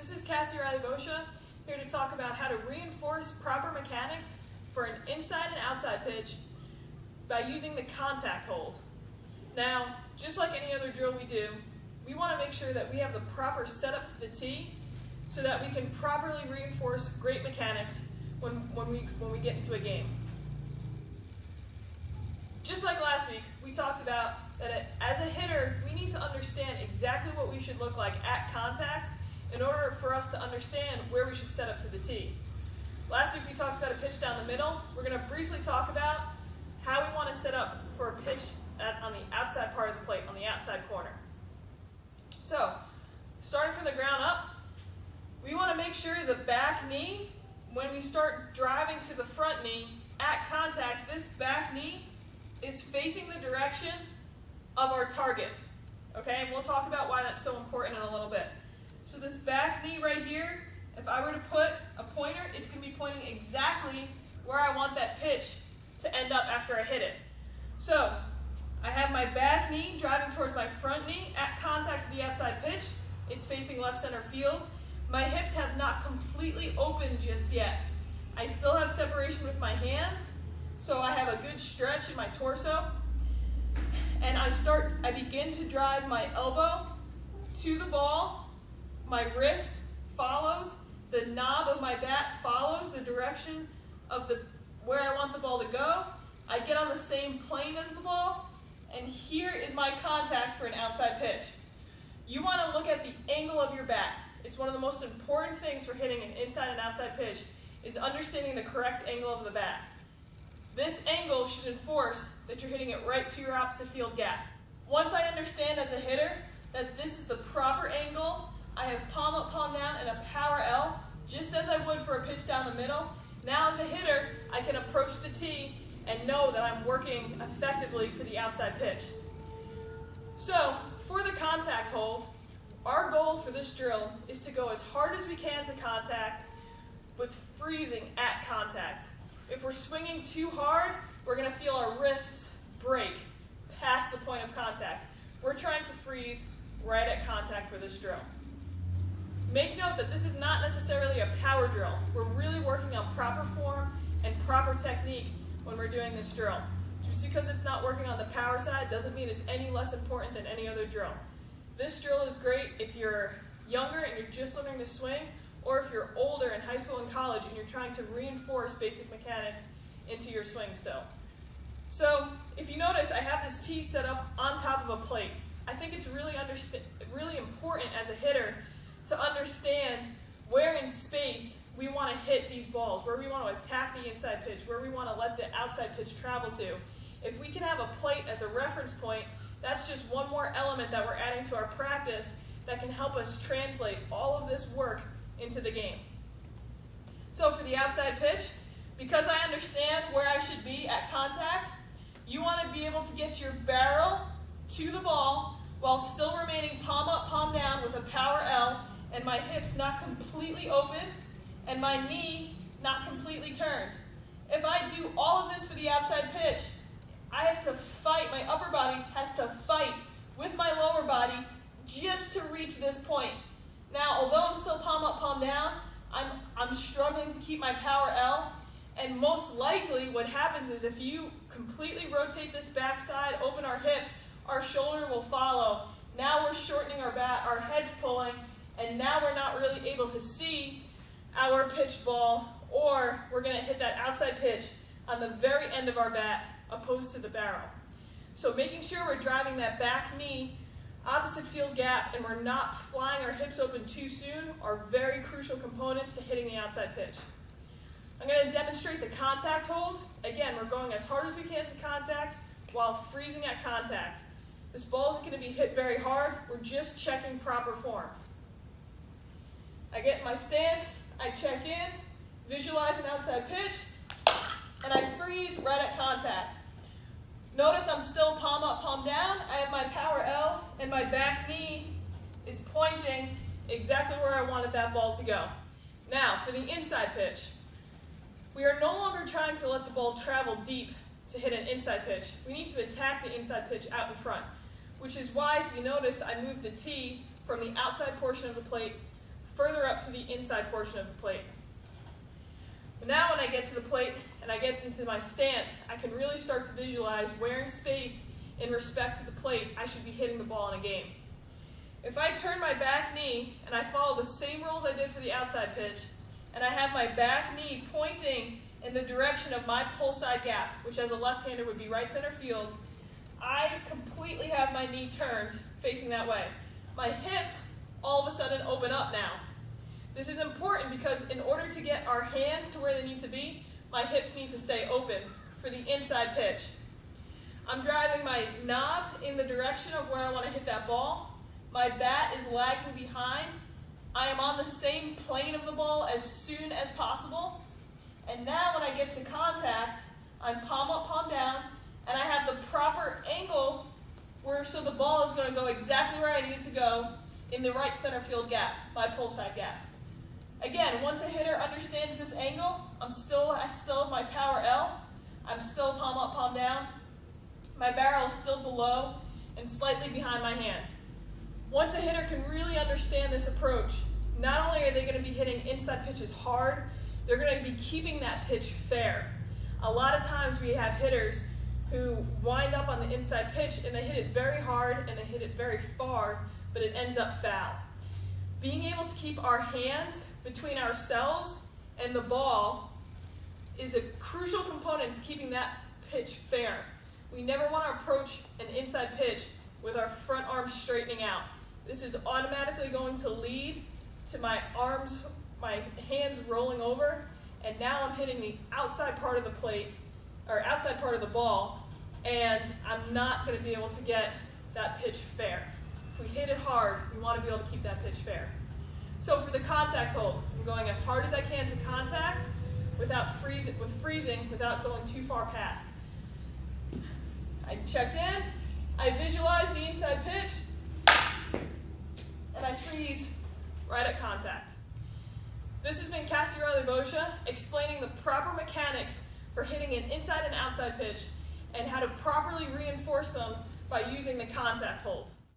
This is Reilly-Boccia, here to talk about how to reinforce proper mechanics for an inside and outside pitch by using the contact hold. Now, just like any other drill we do, we want to make sure that we have the proper setup to the tee so that we can properly reinforce great mechanics when we get into a game. Just like last week, we talked about that as a hitter, we need to understand exactly what we should look like at contact in order for us to understand where we should set up for the tee. Last week we talked about a pitch down the middle. We're going to briefly talk about how we want to set up for a pitch on the outside part of the plate, on the outside corner. So, starting from the ground up, we want to make sure the back knee, when we start driving to the front knee at contact, this back knee is facing the direction of our target. Okay, and we'll talk about why that's so important in a little bit. So this back knee right here, if I were to put a pointer, it's going to be pointing exactly where I want that pitch to end up after I hit it. So I have my back knee driving towards my front knee at contact for the outside pitch. It's facing left center field. My hips have not completely opened just yet. I still have separation with my hands, so I have a good stretch in my torso. And I begin to drive my elbow to the ball. My wrist follows, the knob of my bat follows the direction of where I want the ball to go. I get on the same plane as the ball, and here is my contact for an outside pitch. You want to look at the angle of your bat. It's one of the most important things for hitting an inside and outside pitch, is understanding the correct angle of the bat. This angle should enforce that you're hitting it right to your opposite field gap. Once I understand as a hitter that this is the proper angle, I have palm up, palm down, and a power L, just as I would for a pitch down the middle. Now as a hitter, I can approach the tee and know that I'm working effectively for the outside pitch. So, for the contact hold, our goal for this drill is to go as hard as we can to contact with freezing at contact. If we're swinging too hard, we're going to feel our wrists break past the point of contact. We're trying to freeze right at contact for this drill. Make note that this is not necessarily a power drill. We're really working on proper form and proper technique when we're doing this drill. Just because it's not working on the power side doesn't mean it's any less important than any other drill. This drill is great if you're younger and you're just learning to swing, or if you're older in high school and college and you're trying to reinforce basic mechanics into your swing still. So, if you notice, I have this tee set up on top of a plate. I think it's really important as a hitter to understand where in space we want to hit these balls, where we want to attack the inside pitch, where we want to let the outside pitch travel to. If we can have a plate as a reference point, that's just one more element that we're adding to our practice that can help us translate all of this work into the game. So for the outside pitch, because I understand where I should be at contact, you want to be able to get your barrel to the ball while still remaining palm up, palm down with a power L, and my hips not completely open and my knee not completely turned. If I do all of this for the outside pitch, I have to fight, my upper body has to fight with my lower body just to reach this point. Now, although I'm still palm up, palm down, I'm struggling to keep my power L, and most likely what happens is if you completely rotate this backside, open our hip, our shoulder will follow. Now we're shortening our bat, our head's pulling, and now we're not really able to see our pitched ball, or we're going to hit that outside pitch on the very end of our bat opposed to the barrel. So making sure we're driving that back knee opposite field gap and we're not flying our hips open too soon are very crucial components to hitting the outside pitch. I'm going to demonstrate the contact hold. Again, we're going as hard as we can to contact while freezing at contact. This ball isn't going to be hit very hard. We're just checking proper form. I get in my stance, I check in, visualize an outside pitch, and I freeze right at contact. Notice I'm still palm up, palm down. I have my power L, and my back knee is pointing exactly where I wanted that ball to go. Now, for the inside pitch, we are no longer trying to let the ball travel deep to hit an inside pitch. We need to attack the inside pitch out in front, which is why, if you notice, I moved the tee from the outside portion of the plate further up to the inside portion of the plate. But now when I get to the plate and I get into my stance, I can really start to visualize where in space, in respect to the plate, I should be hitting the ball in a game. If I turn my back knee and I follow the same rules I did for the outside pitch, and I have my back knee pointing in the direction of my pull side gap, which as a left-hander would be right center field, I completely have my knee turned facing that way. My hips all of a sudden open up now. This is important because in order to get our hands to where they need to be, my hips need to stay open for the inside pitch. I'm driving my knob in the direction of where I want to hit that ball. My bat is lagging behind. I am on the same plane of the ball as soon as possible. And now when I get to contact, I'm palm up, palm down, and I have the proper angle so the ball is going to go exactly where I need it to go in the right center field gap, my pull side gap. Again, once a hitter understands this angle, I still have my power L. I'm still palm up, palm down. My barrel is still below and slightly behind my hands. Once a hitter can really understand this approach, not only are they going to be hitting inside pitches hard, they're going to be keeping that pitch fair. A lot of times we have hitters who wind up on the inside pitch and they hit it very hard and they hit it very far, but it ends up foul. Being able to keep our hands between ourselves and the ball is a crucial component to keeping that pitch fair. We never want to approach an inside pitch with our front arms straightening out. This is automatically going to lead to my hands rolling over, and now I'm hitting the outside part of the plate, or outside part of the ball, and I'm not going to be able to get that pitch fair. If we hit it hard, we want to be able to keep that pitch fair. So for the contact hold, I'm going as hard as I can to contact without freezing, without going too far past. I checked in, I visualize the inside pitch, and I freeze right at contact. This has been Reilly-Boccia explaining the proper mechanics for hitting an inside and outside pitch and how to properly reinforce them by using the contact hold.